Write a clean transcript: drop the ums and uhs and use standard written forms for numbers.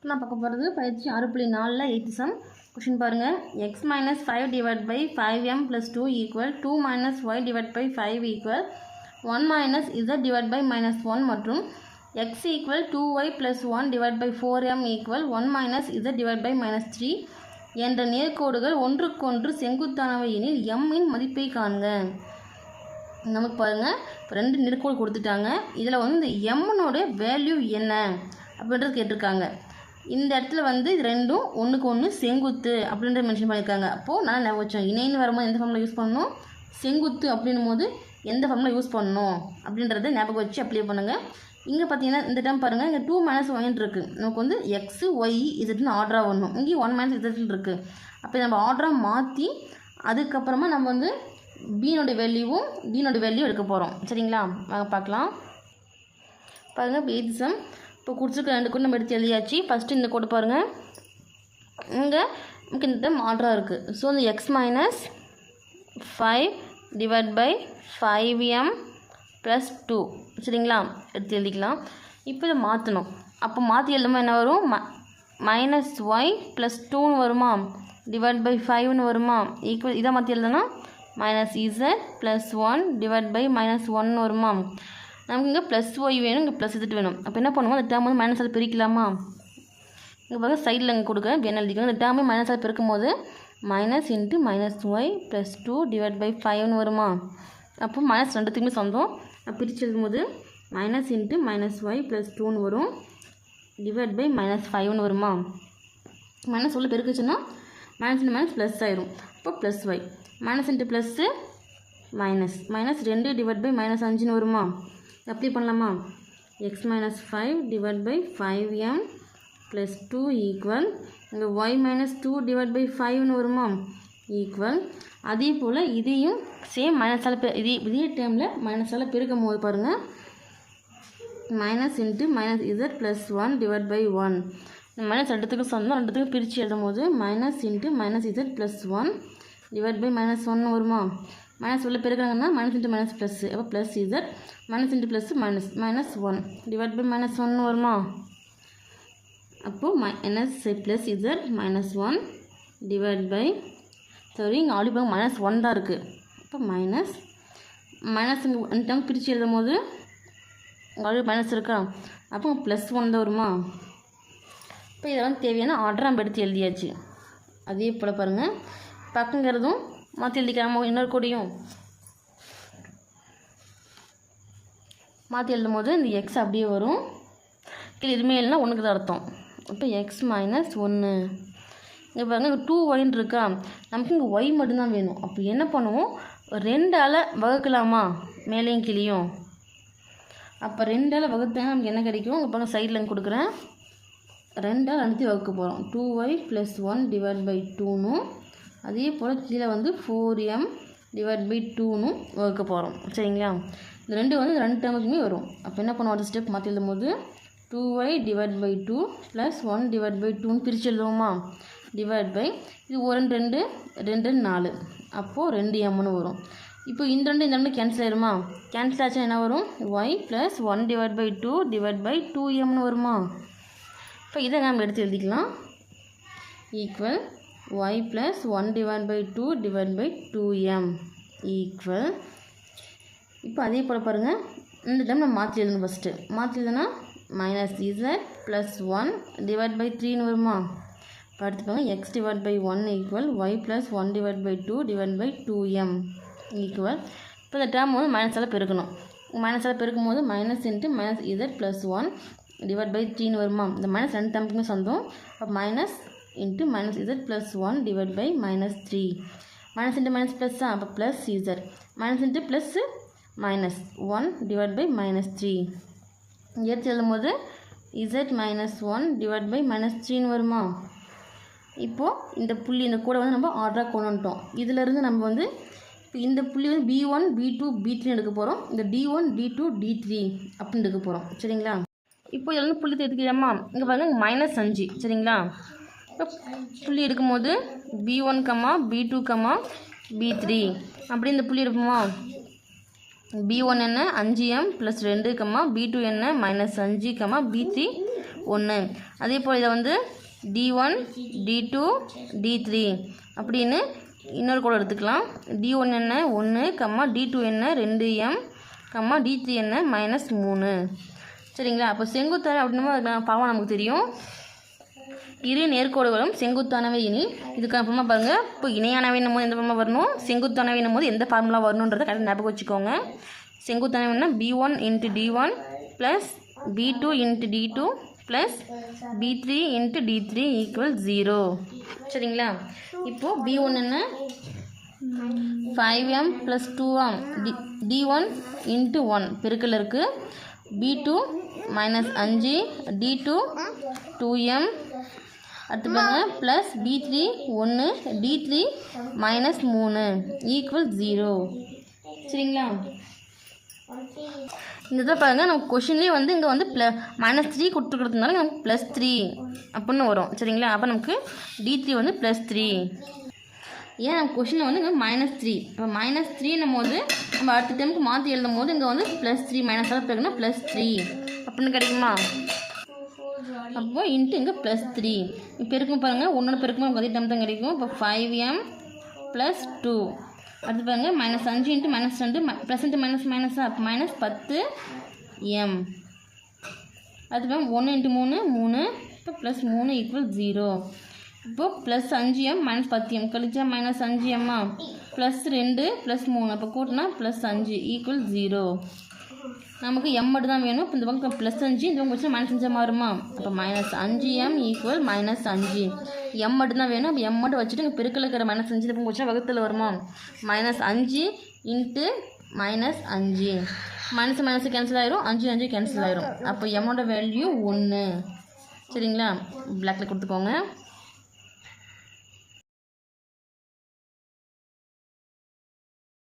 நான் பார்க்க போகிறது பயிற்சி 6.4 8th சம். கொஷின் பாருங்கள். x minus 5 divided by 5m plus 2 equal 2 minus y divided by 5 equal 1 minus z divided by minus 1 மற்றும் x equal 2y plus 1 divided by 4m equal 1 minus z divided by minus 3 என்ற நேர்கோடுகள் ஒன்றுக்கொன்று செங்குத்தானவை எனில் m இன் மதிப்பை காண்க. நமக்கு பாருங்கள், ரெண்டு நேர்கோடு கொடுத்துட்டாங்க. இதில் வந்து இந்த எம்னோட வேல்யூ என்ன அப்படின்றது கேட்டிருக்காங்க. இந்த இடத்துல வந்து இது ரெண்டும் ஒன்றுக்கு ஒன்று செங்குத்து அப்படின்ற மென்ஷன் பண்ணியிருக்காங்க. அப்போது நான் ஞாபகம் வச்சோம், இணைன்னு வரும்போது எந்த ஃபார்மில் யூஸ் பண்ணணும், செங்குத்து அப்படின்னும் போது எந்த ஃபார்மில் யூஸ் பண்ணணும் அப்படின்றத ஞாபகம் வச்சு அப்ளை பண்ணுங்கள். இங்கே பார்த்தீங்கன்னா இந்த டைம் பாருங்கள், இங்கே 2 - 1 இருக்குது. நமக்கு வந்து எக்ஸு ஒய் இசட்னு ஆர்டராக வரணும். இங்கே 1 - z இருக்குது. அப்போ நம்ம ஆர்டராக மாற்றி அதுக்கப்புறமா நம்ம வந்து பீனோட வேல்யூவும் டீனோட வேல்யூ எடுக்க போகிறோம். சரிங்களா, வாங்க பார்க்கலாம். பாருங்கள், இப்போ 8th சம். இப்போ கொடுத்துருக்க ரெண்டு கோடு நம்ம எடுத்து எழுதியாச்சு. ஃபஸ்ட்டு இந்த கோடு பாருங்கள், இங்கே நமக்கு இந்த டைம் ஆர்டராக இருக்குது. ஸோ இந்த X minus 5 divide by 5m plus 2. சரிங்களா, எடுத்து எழுதிக்கலாம். இப்போ இதை மாற்றணும். அப்போ மாற்றி எழுதும்போது என்ன வரும், மைனஸ் ஒய் ப்ளஸ் 2ன்னு வருமா, டிவைட் பை 5ன்னு வருமா, ஈக்குவல் இதை மாற்றி எழுதுனா minus Z plus 1 divide by minus 1 வருமா. நமக்கு இங்கே ப்ளஸ் ஒய் வேணும், இங்கே ப்ளஸ் இசட் வேணும். அப்போ என்ன பண்ணுவோம், அந்த டேர்ம் வந்து மைனஸால் பிரிக்கலாமா. இங்கே பார்க்க சைடில் இங்கே கொடுக்க என்ன எழுதிக்கணும், இந்த டேர்மே மைனஸால் பிரிக்கும் போது minus into minus y plus 2 divide by 5ன்னு வருமா. அப்போ மைனஸ் ரெண்டுத்துக்குமே சொந்தம். பிரித்து எழுதும்போது minus into minus y plus 2ன்னு வரும், டிவைட் பை மைனஸ் 5ன்னு வருமா. மைனஸ் உள்ள பெருக்குச்சுன்னா மைனஸ் இன்ட்டு மைனஸ் ப்ளஸ் ஆயிரும். அப்போ plus y minus into plus minus minus 2 divide by minus 5ன்னு வருமா. அப்ளை பண்ணலாமா. X minus 5 divide by 5m plus 2 equal இங்கே ஒய் மைனஸ் 2 டிவைட் பை 5ன்னு வருமா, ஈக்குவல் அதே போல் இதையும் சேம் மைனஸால் இதே டைமில் மைனஸால் பெருக்கும் போது பாருங்கள், minus into minus Z plus 1 divide by 1. இந்த மைனஸ் ரெண்டுத்துக்கும் சொந்தம், ரெண்டுத்துக்கும் பிரித்து எழுதும் போது minus into minus Z plus 1 divide by minus 1 வருமா. மைனஸ் உள்ள பெருக்கிறாங்கன்னா மைனஸ் இன்ட்டு மைனஸ் ப்ளஸ், அப்போ plus Z minus into plus minus minus 1 divide by minus 1 வருமா. அப்போது minus plus Z minus 1 divide by இங்கே ஆல்ரெடி பாருங்க மைனஸ் 1 தான் இருக்குது. அப்போ மைனஸ் மைனஸ் இங்கே பிரித்து எழுதும் போது ஆல்ரெடி மைனஸ் இருக்கா, அப்போ ப்ளஸ் 1 தான் வருமா. இப்போ இதெல்லாம் தேவையான ஆர்டர் நம்ம எடுத்து எழுதியாச்சு. அதே போல் பாருங்கள், பக்கங்கிறதும் மாற்றி எழுதிக்காம இன்னொரு கூடியும் மாற்றி எழுதும் போது இந்த எக்ஸ் அப்படியே வரும். கீழே எதுவுமே இல்லைன்னா ஒன்றுக்கு தான் அர்த்தம். அப்போ எக்ஸ் மைனஸ் 1. இங்கே பாருங்கள், இங்கே 2y இருக்கா, நமக்கு இங்கே ஒய் மட்டும்தான் வேணும். அப்போ என்ன பண்ணுவோம், 2ஆல் வகுக்கலாமா மேலேயும் கீழேயும். அப்போ 2ஆல் வகுத்தாங்க நமக்கு என்ன கிடைக்கும், இங்கே பாருங்கள் சைடில் இங்கே கொடுக்குறேன், 2ஆல் அனுப்பி வகுக்க போகிறோம். 2y ப்ளஸ் 1 டிவைட் பை 2ன்னு, அதே போல் கீழே வந்து 4m டிவைட் பை 2ன்னு வகுக்க போகிறோம். சரிங்களா, இந்த ரெண்டு வந்து ரெண்டு டேர்முக்குமே வரும். அப்போ என்ன பண்ணுவோம், அடுத்த ஸ்டெப் மாற்றி எழுதும் போது 2y divide by 2 plus 1 divide by 2ன்னு பிரித்து எழுதுவோமா, டிவைட் பை இது 1 2 2 4, அப்போது 2mன்னு வரும். இப்போ இந்த ரெண்டு கேன்சல் ஆயிருமா, கேன்சல் ஆச்சுன்னா என்ன வரும், y plus 1 divide by 2 divide by 2mன்னு வருமா. இப்போ இதை நம்ம எடுத்து எழுதிக்கலாம், equal y plus 1 divide by 2 divide by 2m equal. இப்போ அதே போல் பாருங்கள், இந்த டைம் நம்ம மாற்றி எழுதணும். ஃபஸ்ட்டு மாற்றி எழுதுனா minus Z plus 1 divide by 3ன்னு வருமா. இப்போ அடுத்து பாருங்கள், x divide by 1 equal y plus 1 divide by 2 divide by 2m equal. இப்போ இந்த டேர்ம் வந்து மைனஸால் பெருக்கணும். மைனஸால் பெருக்கும் போது minus into minus Z plus 1 divide by 3ன்னு வருமா. இந்த மைனஸ் ரெண்டு டேர்முக்குமே சொந்தம். அப்போ minus into minus Z plus 1 divide by minus 3. Minus into minus plus தான், அப்போ plus Z minus into plus minus 1 divide by minus 3. எடுத்து எழுதும் போது z minus 1 divide by minus 3ன்னு வருமா. இப்போது இந்த புள்ளி இந்த கூட வந்து நம்ம ஆர்டராக கொண்டு வந்துட்டோம். இதிலேருந்து நம்ம வந்து இப்போ இந்த புள்ளி வந்து B1 B2 B3 எடுக்க போகிறோம். இந்த D1 D2 D3 அப்படின்னு எடுக்க போகிறோம். சரிங்களா, இப்போ இதில் வந்து புள்ளி எடுத்துக்கலாமா. இங்கே பாருங்கள் மைனஸ் 5. சரிங்களா, இப்போ புள்ளி எடுக்கும்போது B1 B2 B3 அப்படி இந்த புள்ளி எடுப்போமா. B1 என்ன 5m ப்ளஸ் 2 B2 என்ன மைனஸ் 5 B3 1. அதே போல் இதை வந்து D1 D2 D3 அப்படின்னு இன்னொரு கூட எடுத்துக்கலாம். D1 என்ன 1, D2 என்ன 2m, D3 என்ன -3. சரிங்களா? அப்போ செங்குத்தான அப்படின்னா பாவம் நமக்கு தெரியும். இரு நேர்கோடுகளும் செங்குத்தானவை இனி இதுக்கான ஃபார்முலா பாருங்கள். இப்போ இணையானவை போது எந்த ஃபார்முலா வரணும், செங்குத்தானவை போது எந்த ஃபார்முலா வரணுன்றதை கரெக்டாக ஞாபகம் வச்சுக்கோங்க. செங்குத்தானவைன்னா B1 × D1 plus B2 × D2 plus B3 × D3 = 0. சரிங்களா? இப்போது B1 என்ன 5m + 2m D1 × 1 பெருக்கல் இருக்குது. B2 -5 D2 2m அடுத்து பாருங்கள் ப்ளஸ் B3 1 D3 -3 = 0. சரிங்களா? இந்த இதை பாருங்கள் நம்ம கொஷின்லேயே வந்து இங்கே வந்து -3 கொடுத்துருக்கிறதுனால நமக்கு +3 அப்படின்னு வரும். சரிங்களா? அப்போ நமக்கு D3 வந்து +3. ஏன் நம்ம கொஷினை வந்து இங்கே -3 இப்போ -3 போது நம்ம அடுத்த டைமுக்கு மாற்றி எழுதும் போது இங்கே வந்து +3 -ஆல் பெருக்குன்னா +3 அப்படின்னு கிடைக்குமா? அப்போ இன்ட்டு இங்கே +3 இப்போ இருக்கும் பாருங்கள். ஒன்றோட பெருக்குமா நமக்கு அதே டைம் தான் கிடைக்கும். இப்போ 5m + 2 அடுத்து பாருங்கள் -5 × -2 ப்ளஸ் இன்ட்டு -10m அடுத்து பாருங்கள் 1 × 3 3 இப்போ +3 = 0. இப்போது +5m -10m கழிச்சா -5m +2 +3 அப்போ கூட்டினா +5 = 0. நமக்கு m மட்டும் தான் வேணும். இப்போ இந்த பக்கம் +5 இந்த பக்கம் வச்சா -5 மாறுமா? அப்போ -5m = -5 m மட்டும் தான் வேணும். அப்போ m மட்டும் வச்சுட்டு இங்கே பெருக்கல் இருக்கிற -5 இந்த பக்கம் வச்சா வகுத்தில் வருமா? -5 × -5 கேன்சல் ஆயிரும். 5 கேன்சல் ஆயிரும். அப்போ m ஓட வேல்யூ 1. சரிங்களா? பிளாக்ல கொடுத்துக்கோங்க.